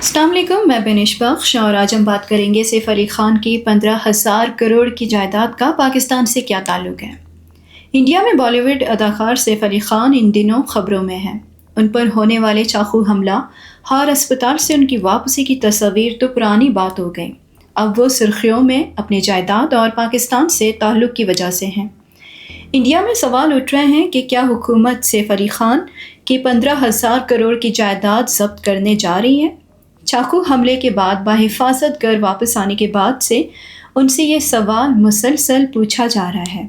السلام علیکم، میں بینش بخش اور آج ہم بات کریں گے سیف علی خان کی 15,000 کروڑ کی جائیداد کا پاکستان سے کیا تعلق ہے۔ انڈیا میں بالی ووڈ اداکار سیف علی خان ان دنوں خبروں میں ہیں۔ ان پر ہونے والے چاقو حملہ اور اسپتال سے ان کی واپسی کی تصاویر تو پرانی بات ہو گئی۔ اب وہ سرخیوں میں اپنی جائیداد اور پاکستان سے تعلق کی وجہ سے ہیں۔ انڈیا میں سوال اٹھ رہے ہیں کہ کیا حکومت سیف علی خان کی 15,000 کروڑ کی جائیداد ضبط کرنے جا رہی ہے؟ چاقو حملے کے بعد بحفاظت گھر واپس آنے کے بعد سے ان سے یہ سوال مسلسل پوچھا جا رہا ہے۔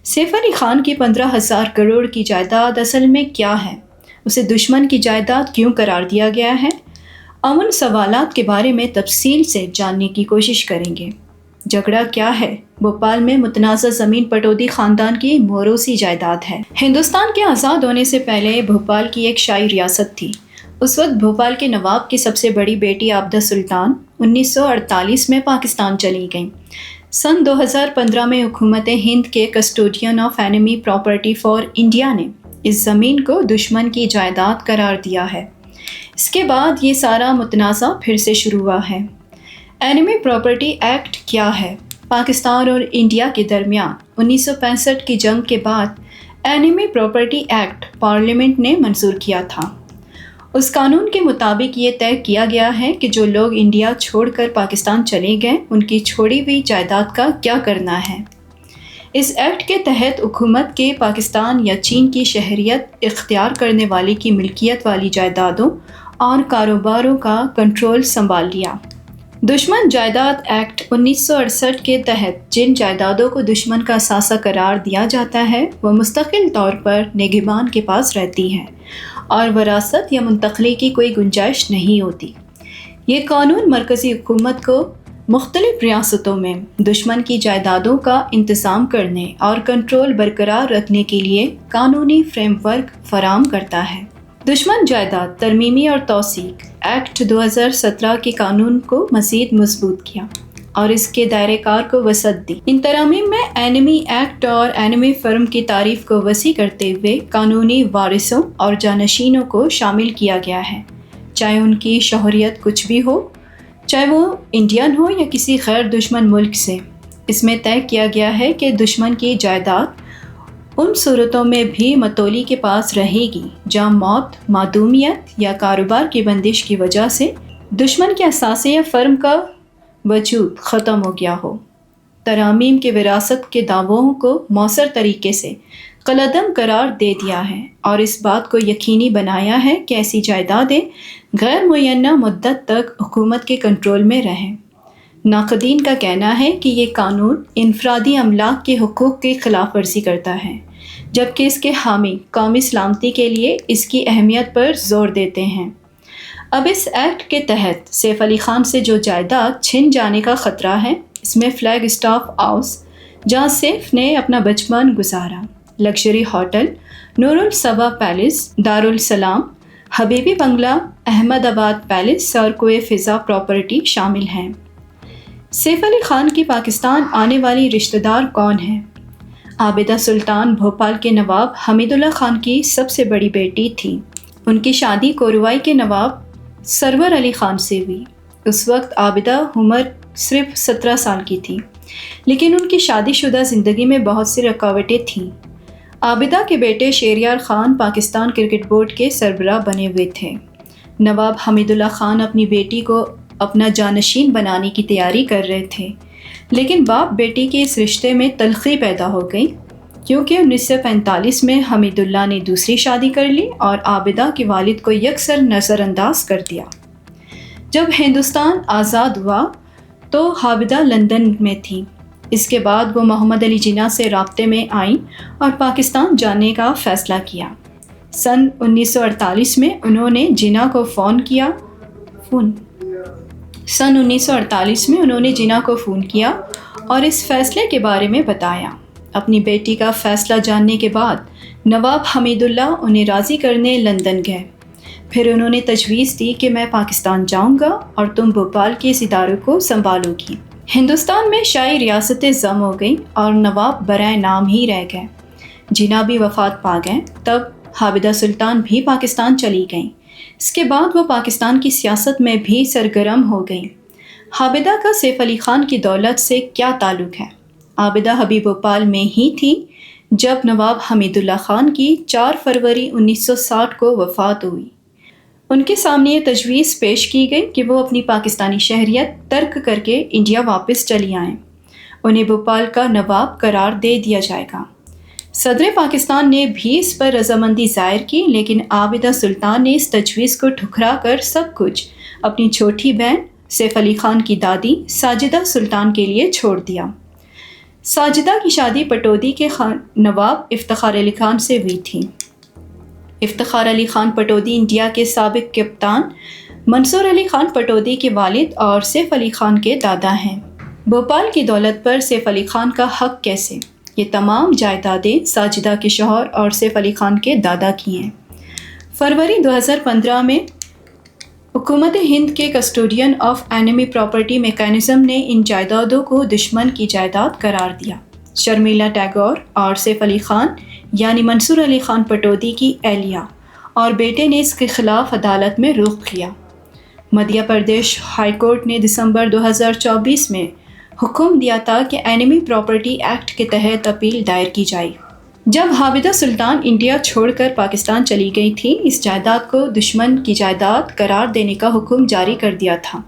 سیف علی خان کی 15,000 کروڑ کی جائیداد اصل میں کیا ہے؟ اسے دشمن کی جائیداد کیوں قرار دیا گیا ہے؟ ہم ان سوالات کے بارے میں تفصیل سے جاننے کی کوشش کریں گے۔ جھگڑا کیا ہے؟ بھوپال میں متنازع زمین پٹودی خاندان کی موروثی جائیداد ہے۔ ہندوستان کے آزاد ہونے سے پہلے بھوپال کی ایک شاہی ریاست تھی۔ اس وقت بھوپال کے نواب کی سب سے بڑی بیٹی عابدہ سلطان 1948 میں پاکستان چلی گئیں۔ سن 2015 میں حکومت ہند کے custodian of enemy property for India نے اس زمین کو دشمن کی جائیداد قرار دیا ہے۔ اس کے بعد یہ سارا متنازع پھر سے شروع ہوا ہے۔ اینیمی پراپرٹی ایکٹ کیا ہے؟ پاکستان اور انڈیا کے درمیان 1965 کی جنگ کے بعد اینیمی پراپرٹی ایکٹ پارلیمنٹ نے منظور کیا تھا۔ اس قانون کے مطابق یہ طے کیا گیا ہے کہ جو لوگ انڈیا چھوڑ کر پاکستان چلے گئے ان کی چھوڑی ہوئی جائیداد کا کیا کرنا ہے۔ اس ایکٹ کے تحت حکومت کے پاکستان یا چین کی شہریت اختیار کرنے والے کی ملکیت والی جائیدادوں اور کاروباروں کا کنٹرول سنبھال لیا۔ دشمن جائیداد ایکٹ 1968 کے تحت جن جائیدادوں کو دشمن کا اثاثہ قرار دیا جاتا ہے وہ مستقل طور پر نگہبان کے پاس رہتی ہیں اور وراثت یا منتقلی کی کوئی گنجائش نہیں ہوتی۔ یہ قانون مرکزی حکومت کو مختلف ریاستوں میں دشمن کی جائیدادوں کا انتظام کرنے اور کنٹرول برقرار رکھنے کے لیے قانونی فریم ورک فراہم کرتا ہے۔ دشمن جائیداد ترمیمی اور توثیق ایکٹ 2017 کے قانون کو مزید مضبوط کیا اور اس کے دائرہ کار کو وسعت دی۔ ان ترامیم میں اینیمی ایکٹ اور اینیمی فرم کی تعریف کو وسیع کرتے ہوئے قانونی وارثوں اور جانشینوں کو شامل کیا گیا ہے، چاہے ان کی شہریت کچھ بھی ہو، چاہے وہ انڈین ہو یا کسی غیر دشمن ملک سے۔ اس میں طے کیا گیا ہے کہ دشمن کی جائیداد ان صورتوں میں بھی متولی کے پاس رہے گی جہاں موت، معدومیت یا کاروبار کی بندش کی وجہ سے دشمن کے اثاثے یا فرم کا وجود ختم ہو گیا ہو۔ ترامیم کے وراثت کے دعووں کو مؤثر طریقے سے کالعدم قرار دے دیا ہے اور اس بات کو یقینی بنایا ہے کہ ایسی جائیدادیں غیر معینہ مدت تک حکومت کے کنٹرول میں رہیں۔ ناقدین کا کہنا ہے کہ یہ قانون انفرادی املاک کے حقوق کی خلاف ورزی کرتا ہے، جبکہ اس کے حامی قومی سلامتی کے لیے اس کی اہمیت پر زور دیتے ہیں۔ اب اس ایکٹ کے تحت سیف علی خان سے جو جائیداد چھن جانے کا خطرہ ہے، اس میں فلیگ اسٹاف ہاؤس جہاں سیف نے اپنا بچپن گزارا، لگژری ہوٹل نور الصبا پیلس، دارالسلام، حبیبی بنگلہ، احمد آباد پیلس اور کوئے فضا پراپرٹی شامل ہیں۔ سیف علی خان کی پاکستان آنے والی رشتہ دار کون ہیں؟ عابدہ سلطان بھوپال کے نواب حمید اللہ خان کی سب سے بڑی بیٹی تھی۔ ان کی شادی کوروائی کے نواب سرور علی خان سے ہوئی۔ اس وقت عابدہ عمر صرف 17 سال کی تھی، لیکن ان کی شادی شدہ زندگی میں بہت سی رکاوٹیں تھیں۔ عابدہ کے بیٹے شہریار خان پاکستان کرکٹ بورڈ کے سربراہ بنے ہوئے تھے۔ نواب حمید اللہ خان اپنی بیٹی کو اپنا جانشین بنانے کی تیاری کر رہے تھے، لیکن باپ بیٹی کے اس رشتے میں تلخی پیدا ہو گئی کیونکہ 1945 میں حمید اللہ نے دوسری شادی کر لی اور عابدہ کے والد کو یکسر نظر انداز کر دیا۔ جب ہندوستان آزاد ہوا تو عابدہ لندن میں تھی۔ اس کے بعد وہ محمد علی جناح سے رابطے میں آئیں اور پاکستان جانے کا فیصلہ کیا۔ سن 1948 میں انہوں نے جناح کو فون کیا اور اس فیصلے کے بارے میں بتایا۔ اپنی بیٹی کا فیصلہ جاننے کے بعد نواب حمید اللہ انہیں راضی کرنے لندن گئے۔ پھر انہوں نے تجویز دی کہ میں پاکستان جاؤں گا اور تم بھوپال کے اس ادارے کو سنبھالو گی۔ ہندوستان میں شاہی ریاستیں ضم ہو گئیں اور نواب برائے نام ہی رہ گئے۔ جناح بھی وفات پا گئے۔ تب عابدہ سلطان بھی پاکستان چلی گئیں، اس کے بعد وہ پاکستان کی سیاست میں بھی سرگرم ہو گئیں۔ عابدہ کا سیف علی خان کی دولت سے کیا تعلق ہے؟ عابدہ حبیب بھوپال میں ہی تھی جب نواب حمید اللہ خان کی 4 فروری 1960 کو وفات ہوئی۔ ان کے سامنے یہ تجویز پیش کی گئی کہ وہ اپنی پاکستانی شہریت ترک کر کے انڈیا واپس چلی آئیں۔ انہیں بھوپال کا نواب قرار دے دیا جائے گا۔ صدر پاکستان نے بھی اس پر رضامندی ظاہر کی، لیکن عابدہ سلطان نے اس تجویز کو ٹھکرا کر سب کچھ اپنی چھوٹی بہن سیف علی خان کی دادی ساجدہ سلطان کے لیے چھوڑ دیا۔ ساجدہ کی شادی پٹودی کے نواب افتخار علی خان سے ہوئی تھی۔ افتخار علی خان پٹودی انڈیا کے سابق کپتان منصور علی خان پٹودی کے والد اور سیف علی خان کے دادا ہیں۔ بھوپال کی دولت پر سیف علی خان کا حق کیسے؟ یہ تمام جائیدادیں ساجدہ کے شوہر اور سیف علی خان کے دادا کی ہیں۔ فروری 2015 میں حکومت ہند کے custodian of enemy property mechanism نے ان جائیدادوں کو دشمن کی جائیداد قرار دیا۔ شرمیلا ٹیگور اور سیف علی خان یعنی منصور علی خان پٹودی کی اہلیہ اور بیٹے نے اس کے خلاف عدالت میں رخ کیا۔ مدھیہ پردیش ہائی کورٹ نے دسمبر 2024 میں حکم دیا تھا کہ اینیمی پراپرٹی ایکٹ کے تحت اپیل دائر کی جائے۔ جب عابدہ سلطان انڈیا چھوڑ کر پاکستان چلی گئی تھی، اس جائیداد کو دشمن کی جائیداد قرار دینے کا حکم جاری کر دیا تھا۔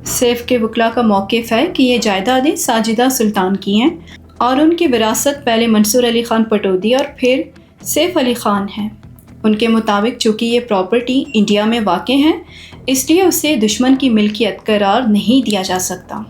سیف کے وکلاء کا موقف ہے کہ یہ جائیدادیں ساجدہ سلطان کی ہیں اور ان کی وراثت پہلے منصور علی خان پٹودی اور پھر سیف علی خان ہیں۔ ان کے مطابق چونکہ یہ پراپرٹی انڈیا میں واقع ہے، اس لیے اسے دشمن کی ملکیت قرار نہیں دیا جا سکتا۔